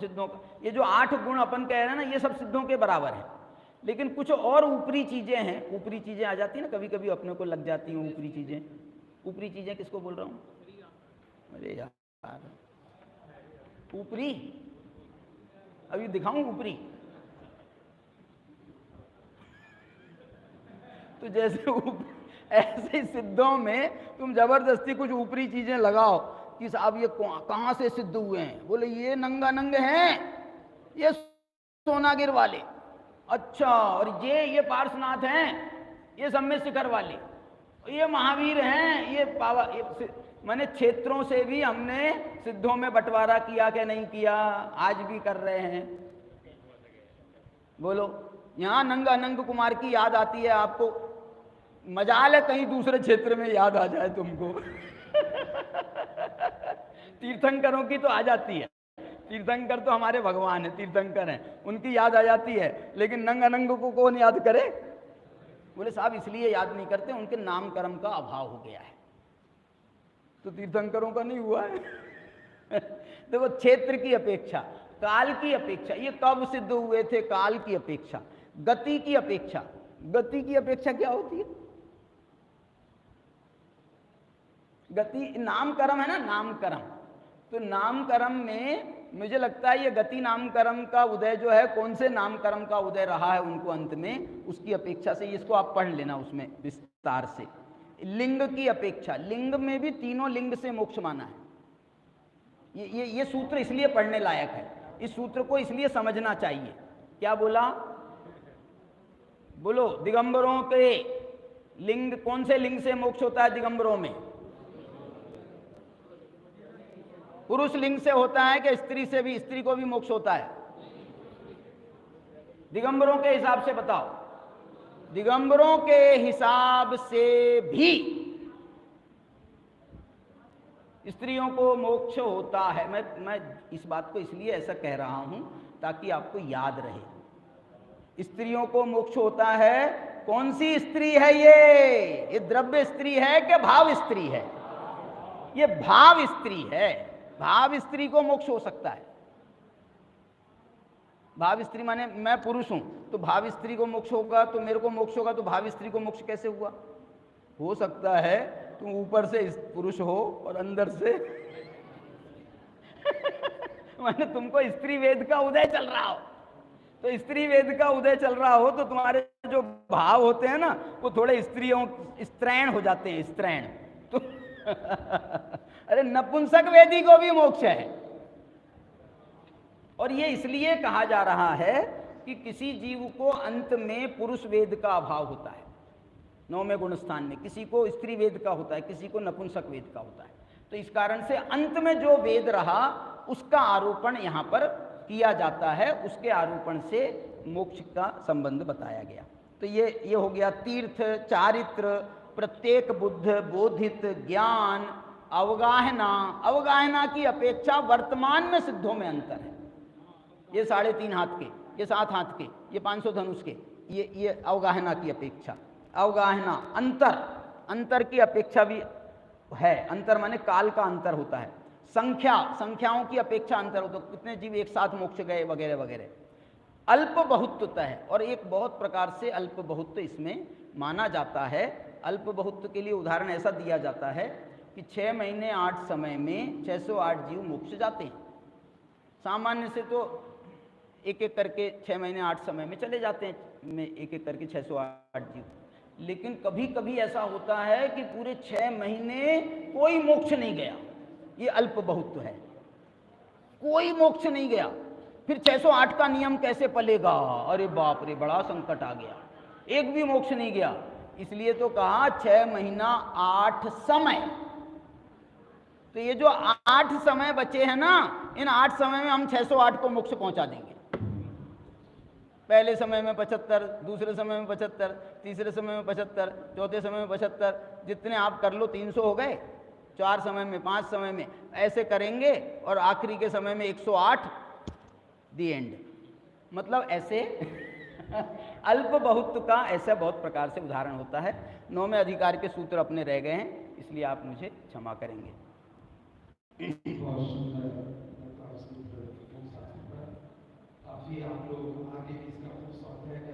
सिद्धों का, ये जो 8 गुण अपन कह रहे हैं ना, ये सब सिद्धों के बराबर है। लेकिन कुछ और ऊपरी चीजें हैं, ऊपरी चीजें आ जाती हैं ना, कभी कभी अपने को लग जाती हैं ऊपरी चीजें। ऊपरी चीजें किसको बोल रहा हूँ? अरे यार, ऊपरी अभी दिखाऊं ऊपरी? तो जैसे ऐसे सिद्धों में तुम जबरदस्ती कुछ ऊपरी चीजें लगाओ कि साहब ये कहाँ से सिद्ध हुए हैं, बोले ये नंगा नंग हैं, ये सोनागिर वाले, अच्छा, और ये पार्श्वनाथ हैं, ये सम्य शिखर वाले, ये महावीर हैं, ये पावा, ये माने क्षेत्रों से भी हमने सिद्धों में बंटवारा किया कि नहीं किया? आज भी कर रहे हैं। बोलो, यहाँ नंगा नंग कुमार की याद आती है आपको, मजाल है कहीं दूसरे क्षेत्र में याद आ जाए तुमको। तीर्थंकरों की तो आ जाती है, तीर्थंकर तो हमारे भगवान है, तीर्थंकर हैं, उनकी याद आ जाती है, लेकिन नंग अनंग को कौन याद करे? बोले साहब इसलिए याद नहीं करते, उनके नाम कर्म का अभाव हो गया है, तो तीर्थंकरों का नहीं हुआ है। देखो, क्षेत्र की अपेक्षा, काल की अपेक्षा, ये कब सिद्ध हुए थे? काल की अपेक्षा, गति की अपेक्षा। गति की अपेक्षा क्या होती है? गति नामकर्म है ना, नामकर्म। तो नामकर्म में मुझे लगता है ये गति नामकर्म का उदय जो है, कौन से नामकर्म का उदय रहा है उनको अंत में, उसकी अपेक्षा से, इसको आप पढ़ लेना उसमें विस्तार से। लिंग की अपेक्षा, लिंग में भी तीनों लिंग से मोक्ष माना है। ये सूत्र इसलिए पढ़ने लायक है, इस सूत्र को इसलिए समझना चाहिए। क्या बोला? बोलो, दिगंबरों के लिंग, कौन से लिंग से मोक्ष होता है दिगंबरों में? पुरुष लिंग से होता है कि स्त्री से भी, स्त्री को भी मोक्ष होता है? दिगंबरों के हिसाब से बताओ। दिगंबरों के हिसाब से भी स्त्रियों को मोक्ष होता है। मैं इस बात को इसलिए ऐसा कह रहा हूं ताकि आपको याद रहे। स्त्रियों को मोक्ष होता है। कौन सी स्त्री है ये द्रव्य स्त्री है कि भाव स्त्री है? ये भाव स्त्री है। भाव स्त्री को मोक्ष हो सकता है। भाव स्त्री माने मैं पुरुष हूं तो भाव स्त्री को मोक्ष होगा, तो मेरे को मोक्ष होगा, तो भाव स्त्री को मोक्ष कैसे हुआ? हो सकता है तुम ऊपर से पुरुष हो और अंदर से माने तुमको स्त्री वेद का उदय चल रहा हो, तो स्त्री वेद का उदय चल रहा हो तो तुम्हारे जो भाव होते हैं ना वो थोड़े स्त्रियों स्त्रैण हो जाते हैं, स्त्रैण। तो अरे नपुंसक वेदी को भी मोक्ष है। और ये इसलिए कहा जा रहा है कि किसी जीव को अंत में पुरुष वेद का अभाव होता है। 9वें गुण स्थान में किसी को स्त्री वेद का होता है, किसी को नपुंसक वेद का होता है। तो इस कारण से अंत में जो वेद रहा उसका आरोपण यहाँ पर किया जाता है, उसके आरोपण से मोक्ष का संबंध बताया गया। तो ये हो गया तीर्थ, चारित्र, प्रत्येक बुद्ध, बोधित, ज्ञान, अवगाहना। अवगाहना की अपेक्षा वर्तमान में सिद्धों में अंतर है। ये 3.5 हाथ के, ये 7 हाथ के, ये 500 धनुष के, ये अवगाहना की अपेक्षा। अवगाहना अंतर की अपेक्षा भी है। अंतर माने काल का अंतर होता है। संख्याओं की अपेक्षा अंतर होता है, कितने जीव एक साथ मोक्ष गए वगैरह वगैरह। अल्प बहुत्वता है, और एक बहुत प्रकार से अल्प बहुत्व इसमें माना जाता है। अल्प बहुत्व के लिए उदाहरण ऐसा दिया जाता है कि 6 महीने 8 समय में 608 जीव मोक्ष जाते हैं। सामान्य से तो एक एक करके 6 महीने 8 समय में चले जाते हैं, में एक एक करके 608 जीव। लेकिन कभी कभी ऐसा होता है कि पूरे 6 महीने कोई मोक्ष नहीं गया, ये अल्प बहुत्व है। कोई मोक्ष नहीं गया, फिर 608 का नियम कैसे पलेगा? अरे बाप रे, बड़ा संकट आ गया, एक भी मोक्ष नहीं गया। इसलिए तो कहा 6 महीना 8 समय। तो ये जो 8 समय बचे हैं ना, इन 8 समय में हम 608 को मोक्ष पहुंचा देंगे। पहले समय में 75, दूसरे समय में 75, तीसरे समय में 75, चौथे समय में 75, जितने आप कर लो 300 हो गए। 4 समय में, 5 समय में, ऐसे करेंगे और आखिरी के समय में 108, दी एंड। मतलब ऐसे अल्प बहुत्व का ऐसा बहुत प्रकार से उदाहरण होता है। 9वें अधिकार के सूत्र अपने रह गए हैं, इसलिए आप मुझे क्षमा करेंगे। लोग आगे इसका स्वाध्याय